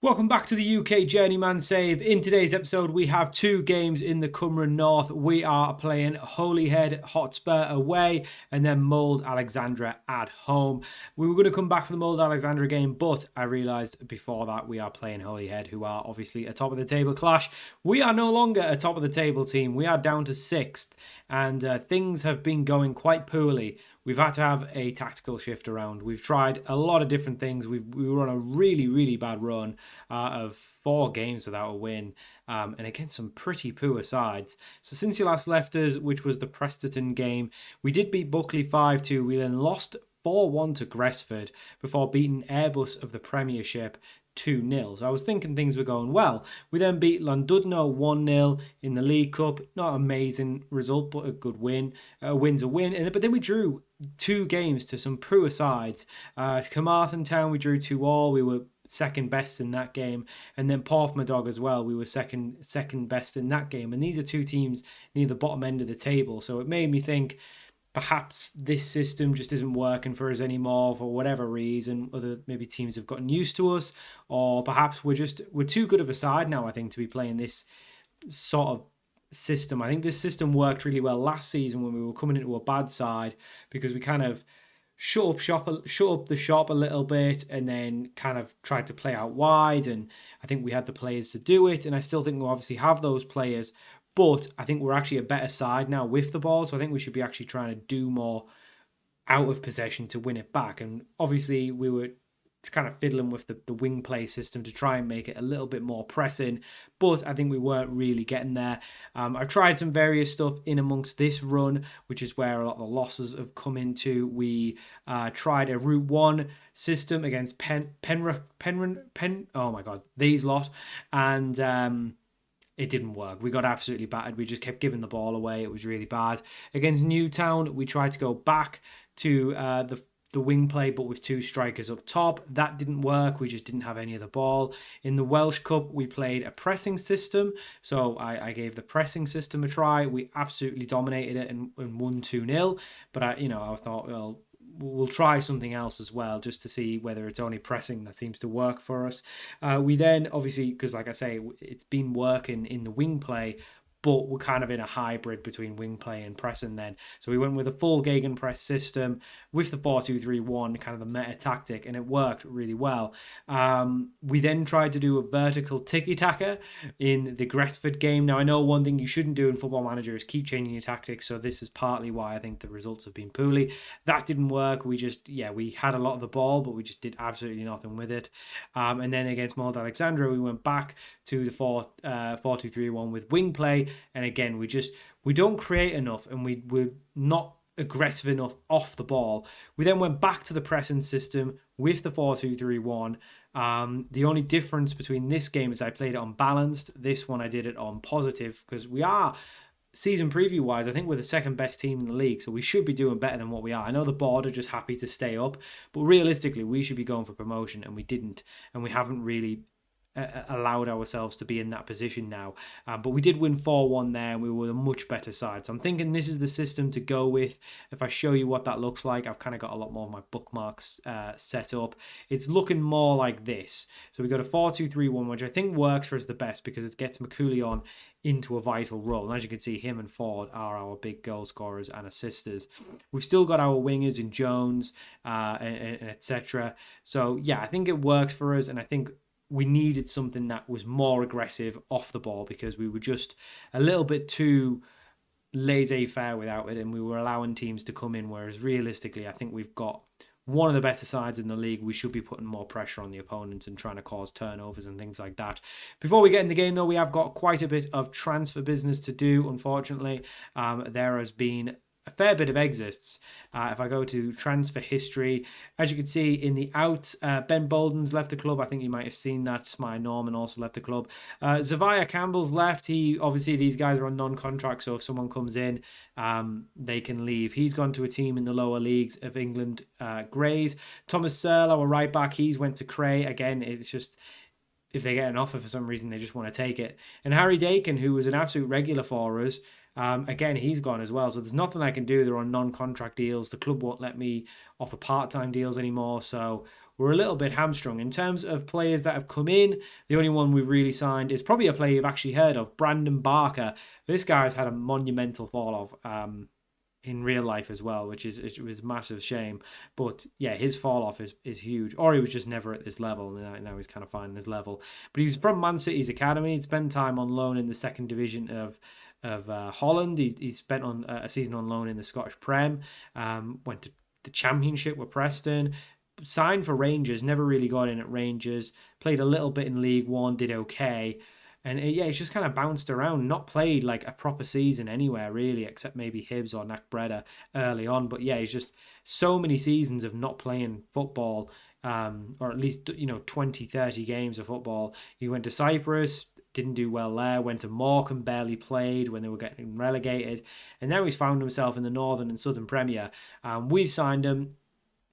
Welcome back to the UK Journeyman Save. In today's episode, we have two games in the Cymru North. We are playing Holyhead Hotspur away and then Mold Alexandra at home. We were going to come back for the Mold Alexandra game, but I realised before that we are playing Holyhead, who are obviously a top of the table clash. We are no longer a top of the table team. We are down to 6th, and things have been going quite poorly. We've had to have a tactical shift around. We've tried a lot of different things. We were on a really bad run of 4 games without a win, and against some pretty poor sides. So since you last left us, which was the Presterton game, we did beat Buckley 5-2. We then lost 4-1 to Gresford before beating Airbus of the Premiership 2-0. So I was thinking things were going well. We then beat Llandudno 1-0 in the League Cup. Not an amazing result, but a good win. A win's a win. But then we drew 2 games to some poor sides. Carmarthen Town we drew 2-2. We were second best in that game, and then Porthmadog as well. We were second best in that game. And these are 2 teams near the bottom end of the table. So it made me think perhaps this system just isn't working for us anymore for whatever reason. Other maybe teams have gotten used to us, or perhaps we're too good of a side now, I think, to be playing this sort of system. I think this system worked really well last season when we were coming into a bad side, because we kind of shut up the shop a little bit and then kind of tried to play out wide, and I think we had the players to do it, and I still think we'll obviously have those players. But I think we're actually a better side now with the ball, so I think we should be actually trying to do more out of possession to win it back. And obviously we were kind of fiddling with the wing play system to try and make it a little bit more pressing, but I think we weren't really getting there. I've tried some various stuff in amongst this run, which is where a lot of the losses have come into. We tried a Route 1 system against oh my god, these lot, and it didn't work. We got absolutely battered. We just kept giving the ball away. It was really bad. Against Newtown, we tried to go back to the wing play, but with 2 strikers up top. That didn't work. We just didn't have any of the ball. In the Welsh Cup, we played a pressing system. So I gave the pressing system a try. We absolutely dominated it and won 2-0. But I thought, well, we'll try something else as well, just to see whether it's only pressing that seems to work for us. We then, obviously, because like I say, it's been working in the wing play, but we're kind of in a hybrid between wing play and pressing then. So we went with a full gegenpress system with the 4-2-3-1, kind of the meta tactic, and it worked really well. We then tried to do a vertical tiki-taka in the Gresford game. Now, I know one thing you shouldn't do in Football Manager is keep changing your tactics, so this is partly why I think the results have been poorly. That didn't work. We had a lot of the ball, but we just did absolutely nothing with it. And then against Mold Alexandra, we went back to the 4-2-3-1 with wing play. And again, we don't create enough, and we're not aggressive enough off the ball. We then went back to the pressing system with the 4-2-3-1. The only difference between this game is I played it on balanced. This one I did it on positive, because we are, season preview wise, I think we're the second best team in the league, so we should be doing better than what we are. I know the board are just happy to stay up, but realistically we should be going for promotion, and we didn't, and we haven't really allowed ourselves to be in that position now. But we did win 4-1 there, and we were a much better side. So I'm thinking this is the system to go with. If I show you what that looks like, I've kind of got a lot more of my bookmarks set up. It's looking more like this. So we got a 4-2-3-1, which I think works for us the best, because it gets McCooley on into a vital role. And as you can see, him and Ford are our big goal scorers and assisters. We've still got our wingers in Jones and etc. So yeah, I think it works for us, and I think we needed something that was more aggressive off the ball, because we were just a little bit too laissez-faire without it, and we were allowing teams to come in, whereas realistically I think we've got one of the better sides in the league. We should be putting more pressure on the opponents and trying to cause turnovers and things like that. Before we get in the game, though, we have got quite a bit of transfer business to do, unfortunately. There has been a fair bit of exits. If I go to transfer history, as you can see in the outs, Ben Bolden's left the club. I think you might have seen that. Smye Norman also left the club. Zavia Campbell's left. Obviously these guys are on non-contract, so if someone comes in, they can leave. He's gone to a team in the lower leagues of England, Grays. Thomas Searle, our right back, he's went to Cray. Again, it's just, if they get an offer for some reason, they just want to take it. And Harry Dakin, who was an absolute regular for us, again, he's gone as well. So there's nothing I can do. They're on non-contract deals. The club won't let me offer part-time deals anymore. So we're a little bit hamstrung. In terms of players that have come in, the only one we've really signed is probably a player you've actually heard of, Brandon Barker. This guy's had a monumental fall off in real life as well, it was a massive shame. But yeah, his fall off is huge. Or he was just never at this level, and now he's kind of finding his level. But he's from Man City's academy. He spent time on loan in the second division of Holland. He's spent on a season on loan in the Scottish Prem. Went to the Championship with Preston. Signed for Rangers. Never really got in at Rangers. Played a little bit in League One. Did okay. And yeah, he's just kind of bounced around, not played like a proper season anywhere really, except maybe Hibs or Knockbreda early on. But yeah, he's just so many seasons of not playing football, or at least 20, 30 games of football. He went to Cyprus, didn't do well there. Went to Morecambe, barely played when they were getting relegated, and now he's found himself in the Northern and Southern Premier. We've signed him.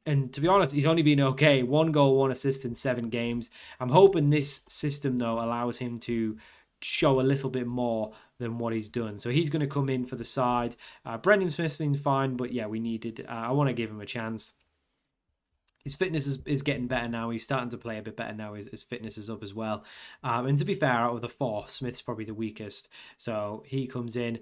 And to be honest, he's only been okay. 1 goal, 1 assist in 7 games. I'm hoping this system, though, allows him to show a little bit more than what he's done. So he's going to come in for the side. Brendan Smith's been fine, but yeah, I want to give him a chance. His fitness is getting better now. He's starting to play a bit better now. His fitness is up as well. And to be fair, out of the 4, Smith's probably the weakest. So he comes in.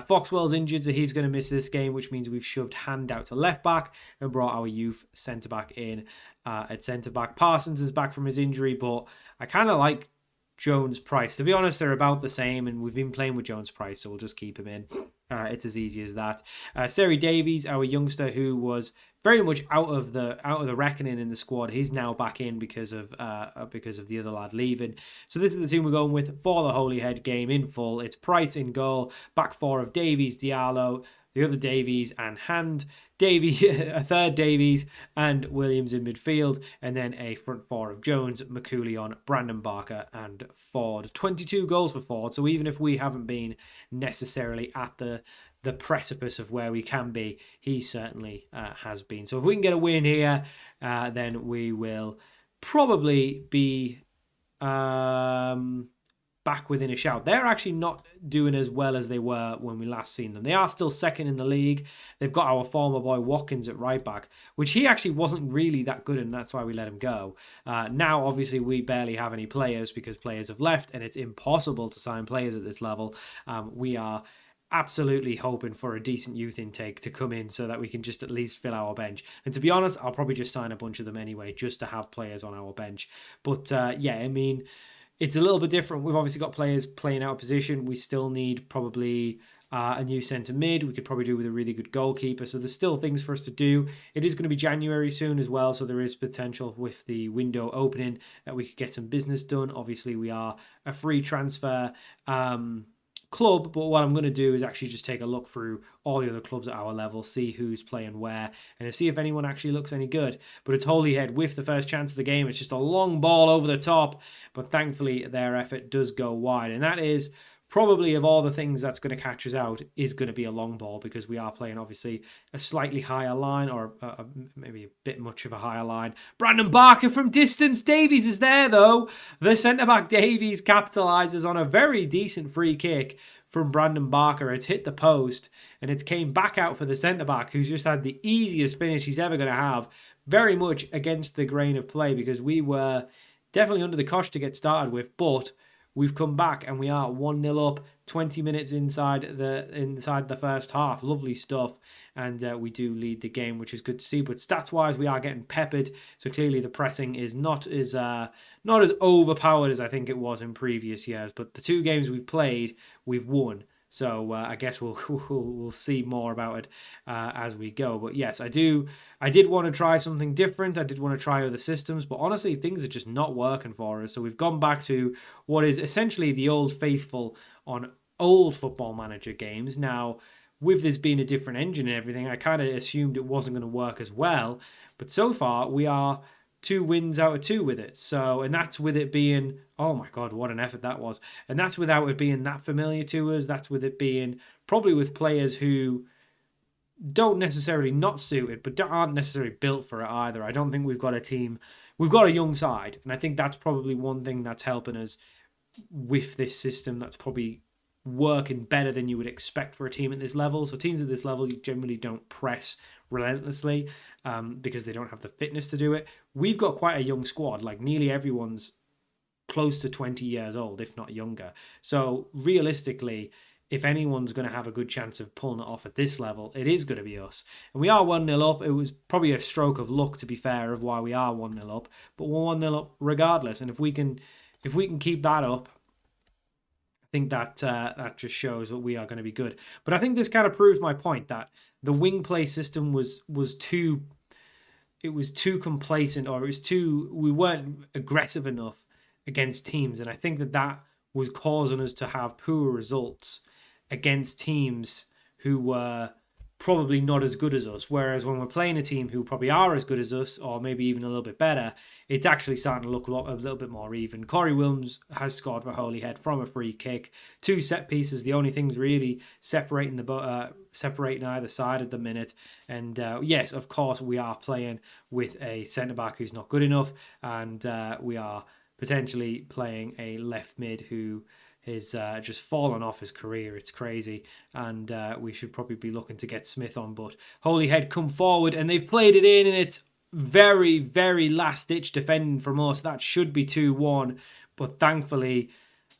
Foxwell's injured, so he's going to miss this game, which means we've shoved Hand out to left back and brought our youth centre back in at centre back. Parsons is back from his injury, but I kind of like Jones Price. To be honest, they're about the same, and we've been playing with Jones Price, so we'll just keep him in. It's as easy as that. Seri Davies, our youngster, who was very much out of the reckoning in the squad, he's now back in because of the other lad leaving. So this is the team we're going with for the Holyhead game in full. It's Price in goal, back 4 of Davies, Diallo, the other Davies, and Hand. A third Davies, and Williams in midfield, and then a front 4 of Jones, McCoolion, Brandon Barker, and Ford. 22 goals for Ford, so even if we haven't been necessarily at the precipice of where we can be, he certainly has been. So if we can get a win here, then we will probably be back within a shout. They're actually not doing as well as they were when we last seen them. They are still second in the league. They've got our former boy Watkins at right back, which he actually wasn't really that good, and that's why we let him go. Now, obviously, we barely have any players because players have left, and it's impossible to sign players at this level. We are absolutely hoping for a decent youth intake to come in so that we can just at least fill our bench. And to be honest, I'll probably just sign a bunch of them anyway, just to have players on our bench. But yeah, I mean, it's a little bit different. We've obviously got players playing out of position. We still need probably a new centre mid. We could probably do with a really good goalkeeper. So there's still things for us to do. It is going to be January soon as well. So there is potential with the window opening that we could get some business done. Obviously, we are a free transfer club, but what I'm going to do is actually just take a look through all the other clubs at our level, see who's playing where, and to see if anyone actually looks any good. But it's Holyhead with the first chance of the game. It's just a long ball over the top, but thankfully their effort does go wide, and that is probably, of all the things that's going to catch us out, is going to be a long ball, because we are playing obviously a slightly higher line, or maybe a bit much of a higher line. Brandon Barker from distance. Davies is there though. The centre-back Davies capitalises on a very decent free kick from Brandon Barker. It's hit the post, and it's came back out for the centre-back, who's just had the easiest finish he's ever going to have, very much against the grain of play, because we were definitely under the cosh to get started with, but we've come back and we are 1-0 up, 20 minutes inside the first half. Lovely stuff. And we do lead the game, which is good to see. But stats-wise, we are getting peppered. So clearly the pressing is not as overpowered as I think it was in previous years. But the 2 games we've played, we've won. So I guess we'll see more about it as we go. But yes, I did want to try something different. I did want to try other systems, but honestly, things are just not working for us. So we've gone back to what is essentially the old faithful on old Football Manager games. Now, with this being a different engine and everything, I kind of assumed it wasn't going to work as well. But so far, we are 2 wins out of 2 with it. So, and that's with it being, oh my God, what an effort that was. And that's without it being that familiar to us. That's with it being probably with players who don't necessarily not suited, but aren't necessarily built for it either. I don't think we've got a team. We've got a young side. And I think that's probably one thing that's helping us with this system, that's probably working better than you would expect for a team at this level. So teams at this level, you generally don't press relentlessly because they don't have the fitness to do it. We've got quite a young squad. Like nearly everyone's close to 20 years old, if not younger. So realistically, if anyone's going to have a good chance of pulling it off at this level, it is going to be us. And we are 1-0 up. It was probably a stroke of luck, to be fair, of why we are 1-0 up. But we're 1-0 up regardless. And if we can keep that up, I think that that just shows that we are going to be good. But I think this kind of proves my point that the wing play system was too complacent, or we weren't aggressive enough against teams. And I think that was causing us to have poor results against teams who were probably not as good as us. Whereas when we're playing a team who probably are as good as us, or maybe even a little bit better, it's actually starting to look a little bit more even. Corey Williams has scored for Holyhead from a free kick. 2 set pieces, the only things really separating either side at the minute. And yes, of course, we are playing with a centre-back who's not good enough, and we are potentially playing a left mid who is just fallen off his career. It's crazy, and we should probably be looking to get Smith on. But Holyhead come forward, and they've played it in, and it's very, very last-ditch defending from us. That should be 2-1, but thankfully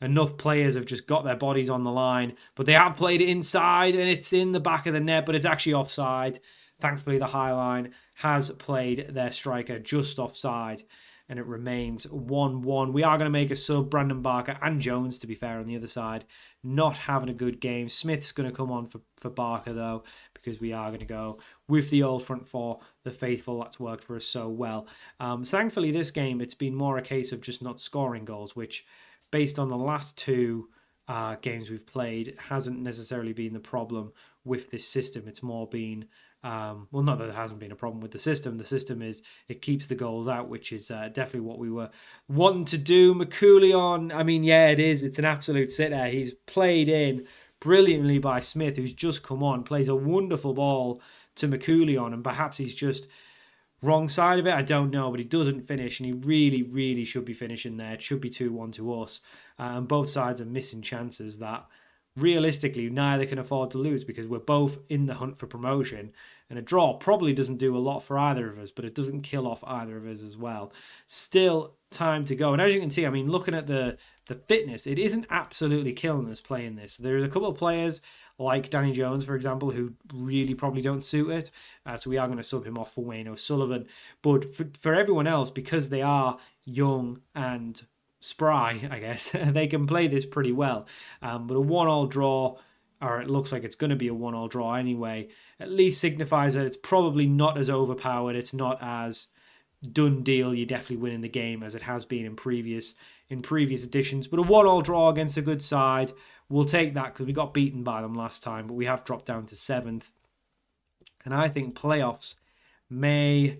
enough players have just got their bodies on the line. But they have played it inside, and it's in the back of the net, but it's actually offside. Thankfully, the High Line has played their striker just offside, and it remains 1-1. We are going to make a sub. Brandon Barker and Jones, to be fair, on the other side, not having a good game. Smith's going to come on for Barker, though, because we are going to go with the old front four, the faithful. That's worked for us so well. Thankfully, this game, it's been more a case of just not scoring goals, which, based on the last 2 games we've played, hasn't necessarily been the problem with this system. It's more been... well, not that there hasn't been a problem with the system. The system is it keeps the goals out, which is definitely what we were wanting to do. McCoulion, I mean, yeah, it is. It's an absolute sitter. He's played in brilliantly by Smith, who's just come on, plays a wonderful ball to McCoulion, and perhaps he's just wrong side of it. I don't know, but he doesn't finish, and he really, really should be finishing there. It should be 2-1 to us, and both sides are missing chances that realistically neither can afford to lose, because we're both in the hunt for promotion, and a draw probably doesn't do a lot for either of us, but it doesn't kill off either of us as well. Still time to go, and as you can see, I mean, looking at the fitness, it isn't absolutely killing us playing this. There's a couple of players like Danny Jones, for example, who really probably don't suit it, so we are going to sub him off for Wayne O'Sullivan. But for everyone else, because they are young and spry, I guess, they can play this pretty well. But a 1-1 draw, or it looks like it's going to be a 1-1 draw anyway, at least signifies that it's probably not as overpowered. It's not as done deal, you're definitely winning the game, as it has been in previous editions. But a 1-1 draw against a good side, we'll take that, because we got beaten by them last time, but we have dropped down to 7th. And I think playoffs may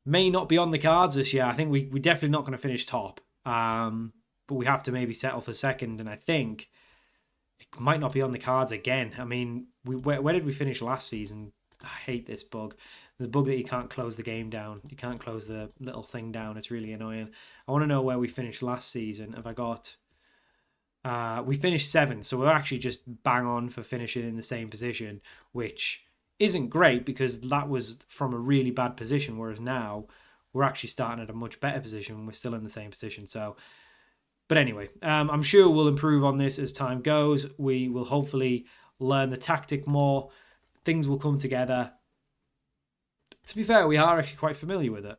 not be on the cards this year. I think we're definitely not going to finish top. But we have to maybe settle for 2nd, and I think it might not be on the cards again. I mean, where did we finish last season? I hate this bug. The bug that you can't close the game down. You can't close the little thing down. It's really annoying. I want to know where we finished last season. Have I got... we finished 7th, so we're actually just bang on for finishing in the same position, which isn't great, because that was from a really bad position, whereas now we're actually starting at a much better position. We're still in the same position. So, but anyway, I'm sure we'll improve on this as time goes. We will hopefully learn the tactic more. Things will come together. To be fair, we are actually quite familiar with it.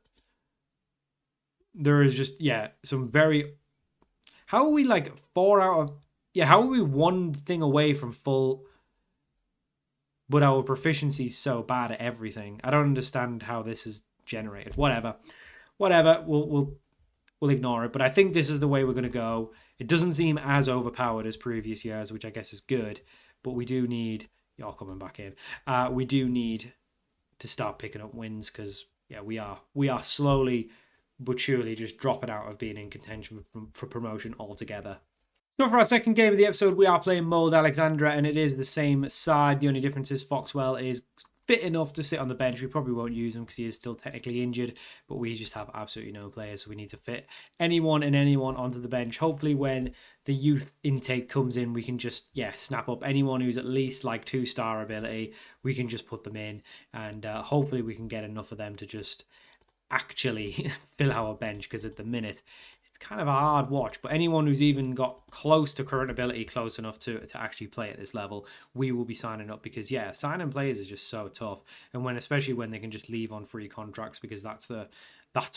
There is just, some very... How are we like 4 out of... how are we 1 thing away from full... But our proficiency is so bad at everything. I don't understand how this is generated. Whatever. We'll ignore it. But I think this is the way we're going to go. It doesn't seem as overpowered as previous years, which I guess is good. But we do need... You're coming back in. We do need to start picking up wins, because we are slowly but surely just dropping out of being in contention for promotion altogether. So for our second game of the episode, we are playing Mold Alexandra, and it is the same side. The only difference is Foxwell is fit enough to sit on the bench. We probably won't use him because he is still technically injured, but we just have absolutely no players, so we need to fit anyone onto the bench. Hopefully when the youth intake comes in, we can just snap up anyone who's at least like 2-star ability. We can just put them in, and hopefully we can get enough of them to just actually fill our bench, because at the minute it's kind of a hard watch. But anyone who's even got close to current ability, close enough to actually play at this level, we will be signing up, because signing players is just so tough. And especially when they can just leave on free contracts, because that's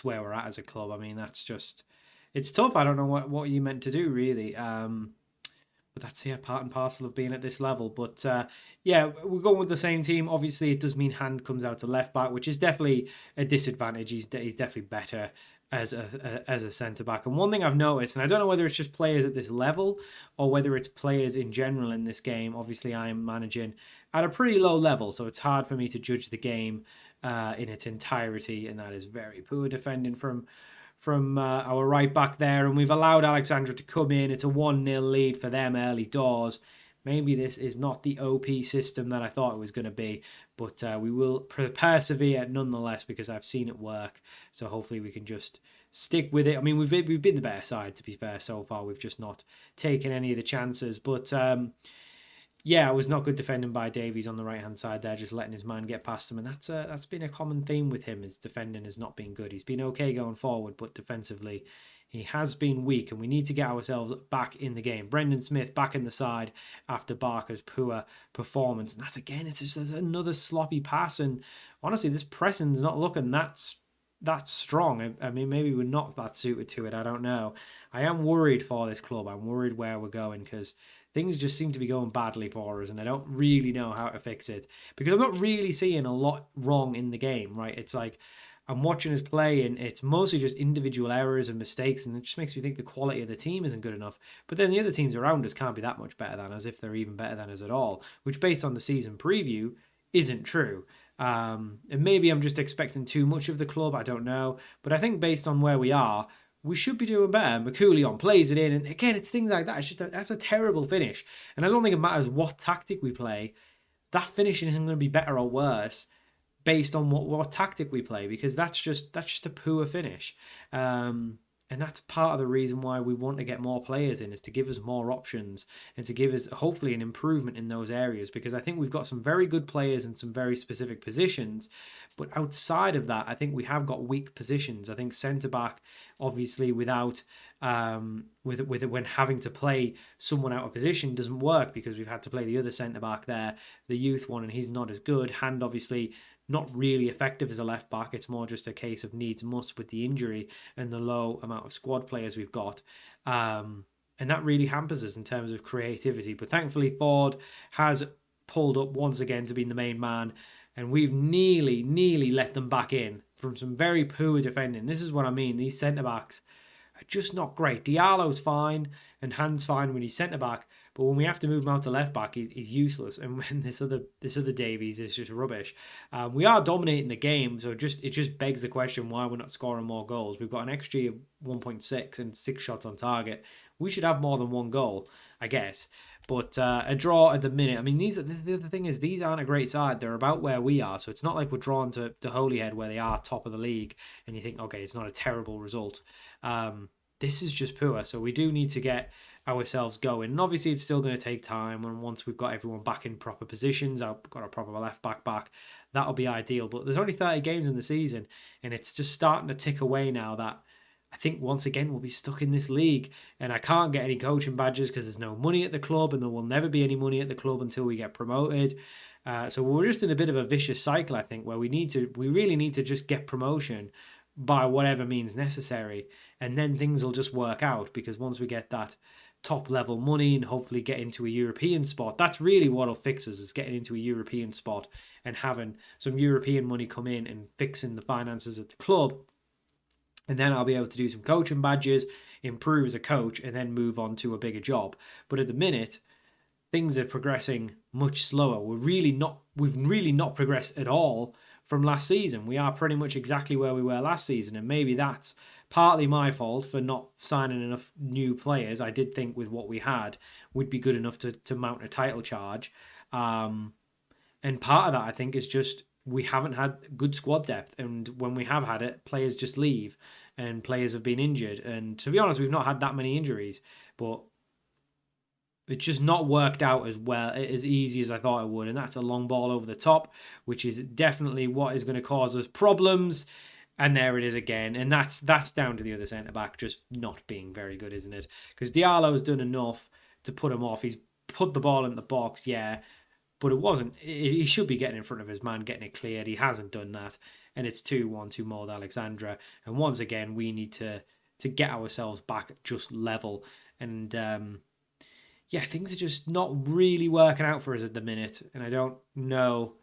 where we're at as a club. I mean, it's tough. I don't know what you meant to do, really. But that's part and parcel of being at this level. But we're going with the same team. Obviously, it does mean Hand comes out to left back, which is definitely a disadvantage. He's definitely better as a centre back. And one thing I've noticed, and I don't know whether it's just players at this level or whether it's players in general in this game. Obviously, I am managing at a pretty low level, so it's hard for me to judge the game in its entirety. And that is very poor defending from our right back there, and we've allowed Alexandra to come in. It's a 1-0 lead for them early doors. Maybe this is not the OP system that I thought it was going to be, but we will persevere nonetheless, because I've seen it work. So hopefully we can just stick with it. I mean, we've been the better side, to be fair, so far. We've just not taken any of the chances, but it was not good defending by Davies on the right-hand side there, just letting his man get past him. And that's been a common theme with him. His defending has not been good. He's been okay going forward, but defensively he has been weak, and we need to get ourselves back in the game. Brendan Smith back in the side after Barker's poor performance. And that's, again, it's just another sloppy pass. And honestly, this pressing's not looking that strong. I mean, maybe we're not that suited to it. I don't know. I am worried for this club. I'm worried where we're going, because things just seem to be going badly for us, and I don't really know how to fix it, because I'm not really seeing a lot wrong in the game, right? It's like I'm watching us play, and it's mostly just individual errors and mistakes, and it just makes me think the quality of the team isn't good enough. But then the other teams around us can't be that much better than us, if they're even better than us at all, which, based on the season preview, isn't true. And maybe I'm just expecting too much of the club, I don't know. But I think based on where we are, we should be doing better. McCoolion plays it in, and again, it's things like that. It's just that's a terrible finish. And I don't think it matters what tactic we play. That finishing isn't going to be better or worse based on what tactic we play, because that's just a poor finish. And that's part of the reason why we want to get more players in, is to give us more options and to give us hopefully an improvement in those areas, because I think we've got some very good players in some very specific positions. But outside of that, I think we have got weak positions. I think centre-back, obviously, without when having to play someone out of position doesn't work, because we've had to play the other centre-back there, the youth one, and he's not as good. Hand, obviously, not really effective as a left back. It's more just a case of needs must with the injury and the low amount of squad players we've got. And that really hampers us in terms of creativity. But thankfully, Ford has pulled up once again to be the main man, and we've nearly let them back in from some very poor defending. This is what I mean. These centre-backs are just not great. Diallo's fine and Hand's fine when he's centre-back, but when we have to move him out to left back, he's useless. And when this other Davies is just rubbish. We are dominating the game, so it just begs the question why we're not scoring more goals. We've got an XG of 1.6 and 6 shots on target. We should have more than one goal, I guess. But a draw at the minute. I mean, the thing is, these aren't a great side. They're about where we are, so it's not like we're drawn to Holyhead, where they are top of the league, and you think, okay, it's not a terrible result. This is just poor, so we do need to get ourselves going. And obviously, it's still going to take time, and once we've got everyone back in proper positions, I've got a proper left back, that'll be ideal. But there's only 30 games in the season, and it's just starting to tick away now that I think once again we'll be stuck in this league, and I can't get any coaching badges because there's no money at the club, and there will never be any money at the club until we get promoted. So we're just in a bit of a vicious cycle, I think, where we really need to just get promotion by whatever means necessary, and then things will just work out, because once we get that top level money and hopefully get into a European spot, that's really what'll fix us, is getting into a European spot and having some European money come in and fixing the finances at the club. And then I'll be able to do some coaching badges, improve as a coach, and then move on to a bigger job. But at the minute, things are progressing much slower. We've really not progressed at all from last season. We are pretty much exactly where we were last season, and maybe that's partly my fault for not signing enough new players. I did think with what we had would be good enough to mount a title charge. And part of that, I think, is just we haven't had good squad depth. And when we have had it, players just leave and players have been injured. And to be honest, we've not had that many injuries, but it's just not worked out as well, as easy as I thought it would. And that's a long ball over the top, which is definitely what is going to cause us problems. And there it is again. And that's down to the other centre-back just not being very good, isn't it? Because Diallo's done enough to put him off. He's put the ball in the box, yeah. But it wasn't. He should be getting in front of his man, getting it cleared. He hasn't done that. And it's 2-1 to Mold Alexandra. And once again, we need to get ourselves back just level. And yeah, things are just not really working out for us at the minute. And I don't know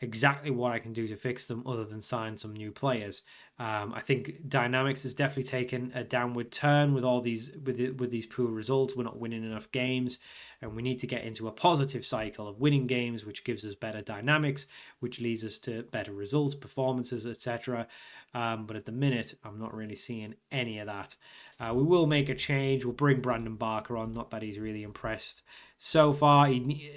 exactly what I can do to fix them other than sign some new players. I think dynamics has definitely taken a downward turn with all these with these poor results. We're not winning enough games, and we need to get into a positive cycle of winning games, which gives us better dynamics, which leads us to better results, performances, etc. But at the minute, I'm not really seeing any of that. We will make a change. We'll bring Brandon Barker on. Not that he's really impressed so far.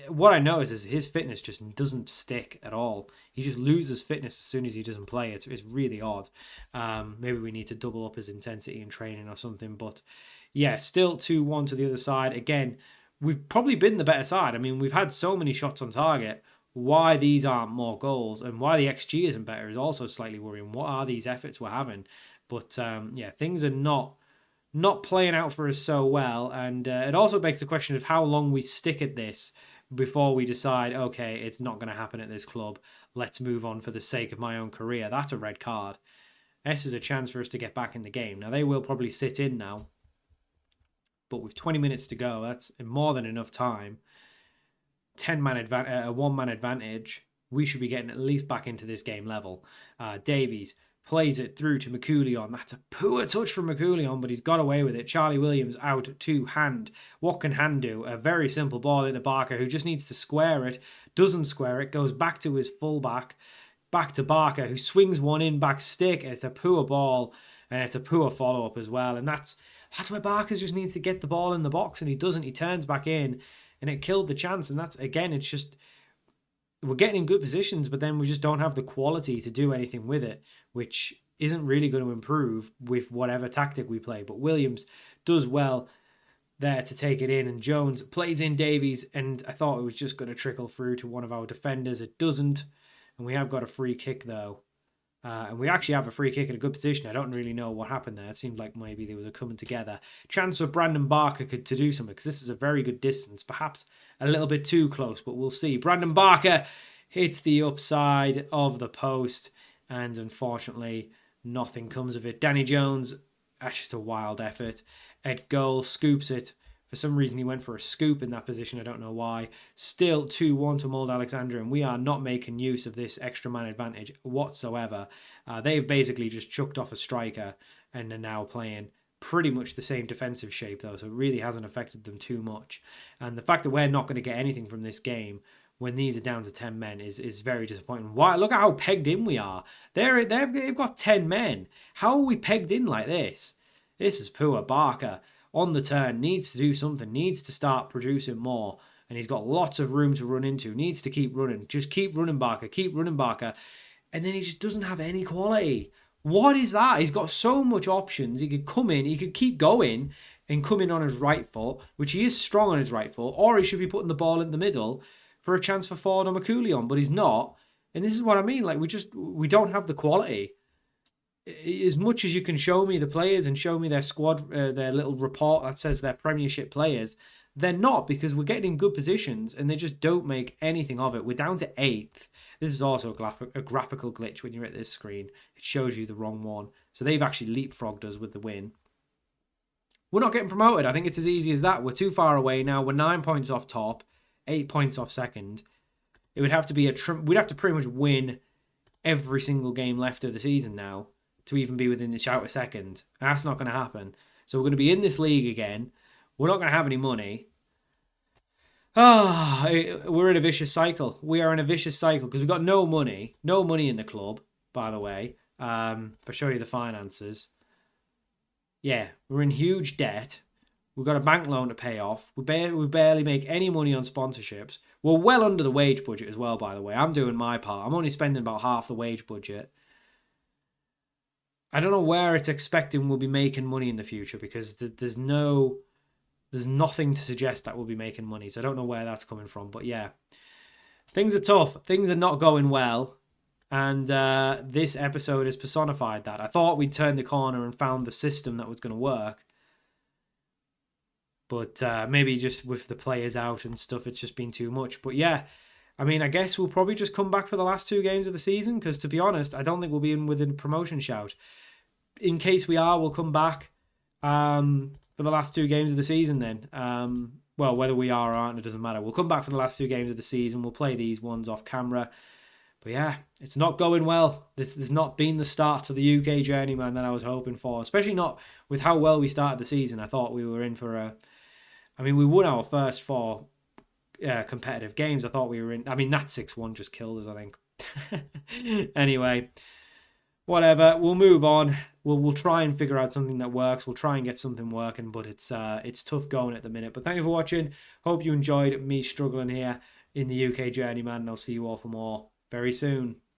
What I notice is his fitness just doesn't stick at all. He just loses fitness as soon as he doesn't play. It's really odd. Maybe we need to double up his intensity in training or something. But yeah, still 2-1 to the other side. Again, we've probably been the better side. I mean, we've had so many shots on target. Why these aren't more goals and why the XG isn't better is also slightly worrying. What are these efforts we're having? But yeah, things are not playing out for us so well. And it also begs the question of how long we stick at this before we decide, okay, it's not going to happen at this club. Let's move on for the sake of my own career. That's a red card. This is a chance for us to get back in the game. Now, they will probably sit in now. But with 20 minutes to go, that's more than enough time. 10-man advantage, a 1-man advantage. We should be getting at least back into this game level. Davies plays it through to McCoulion. That's a poor touch from McCoulion, but he's got away with it. Charlie Williams out to Hand. What can Hand do? A very simple ball into Barker, who just needs to square it. Doesn't square it. Goes back to his fullback. Back to Barker, who swings one in back stick. It's a poor ball, and it's a poor follow-up as well. And that's where Barker just needs to get the ball in the box, and he doesn't. He turns back in, and it killed the chance. And that's, again, it's just... we're getting in good positions, but then we just don't have the quality to do anything with it, which isn't really going to improve with whatever tactic we play. But Williams does well there to take it in, and Jones plays in Davies, and I thought it was just going to trickle through to one of our defenders. It doesn't, and we have got a free kick, though. And we actually have a free kick in a good position. I don't really know what happened there. It seemed like maybe they were coming together. Chance for Brandon Barker to do something, because this is a very good distance. Perhaps a little bit too close, but we'll see. Brandon Barker hits the upside of the post, and unfortunately, nothing comes of it. Danny Jones, that's just a wild effort. At goal, scoops it. For some reason, he went for a scoop in that position. I don't know why. Still 2-1 to Mold Alexandra, and we are not making use of this extra man advantage whatsoever. They've basically just chucked off a striker and are now playing pretty much the same defensive shape, though, so it really hasn't affected them too much. And the fact that we're not going to get anything from this game when these are down to 10 men is very disappointing. Why? Look at how pegged in we are. They've got 10 men. How are we pegged in like this? This is poor. Barker on the turn, needs to do something, needs to start producing more, and he's got lots of room to run into, needs to keep running. Just keep running, Barker, and then he just doesn't have any quality. What is that? He's got so much options. He could come in, he could keep going and come in on his right foot, which he is strong on his right foot, or he should be putting the ball in the middle for a chance for Ford or McCoulion, but he's not. And this is what I mean, like we don't have the quality. As much as you can show me the players and show me their squad, their little report that says they're Premiership players, they're not, because we're getting in good positions and they just don't make anything of it. We're down to 8th. This is also a graphical glitch when you're at this screen. It shows you the wrong one. So they've actually leapfrogged us with the win. We're not getting promoted. I think it's as easy as that. We're too far away now. We're 9 points off top, 8 points off second. It would have to be we'd have to pretty much win every single game left of the season now to even be within the shout of second. And that's not going to happen. So we're going to be in this league again. We're not going to have any money. We're in a vicious cycle. We are in a vicious cycle because we've got no money. No money in the club, by the way. If I show you the finances. Yeah, we're in huge debt. We've got a bank loan to pay off. We barely make any money on sponsorships. We're well under the wage budget as well, by the way. I'm doing my part. I'm only spending about half the wage budget. I don't know where it's expecting we'll be making money in the future, because there's nothing to suggest that we'll be making money. So I don't know where that's coming from. But yeah, things are tough. Things are not going well. And this episode has personified that. I thought we'd turned the corner and found the system that was going to work. But maybe just with the players out and stuff, it's just been too much. But yeah, I mean, I guess we'll probably just come back for the last 2 games of the season, because to be honest, I don't think we'll be within a promotion shout. In case we are, we'll come back for the last 2 games of the season then. Well, whether we are or aren't, it doesn't matter. We'll come back for the last 2 games of the season. We'll play these ones off camera. But yeah, it's not going well. This has not been the start to the UK Journeyman that I was hoping for, especially not with how well we started the season. I thought we were in for a... I mean, we won our first 4 competitive games. I thought we were in... I mean, that 6-1 just killed us, I think. Anyway, whatever. We'll move on. We'll try and figure out something that works. We'll try and get something working, but it's tough going at the minute. But thank you for watching. Hope you enjoyed me struggling here in the UK Journeyman, and I'll see you all for more very soon.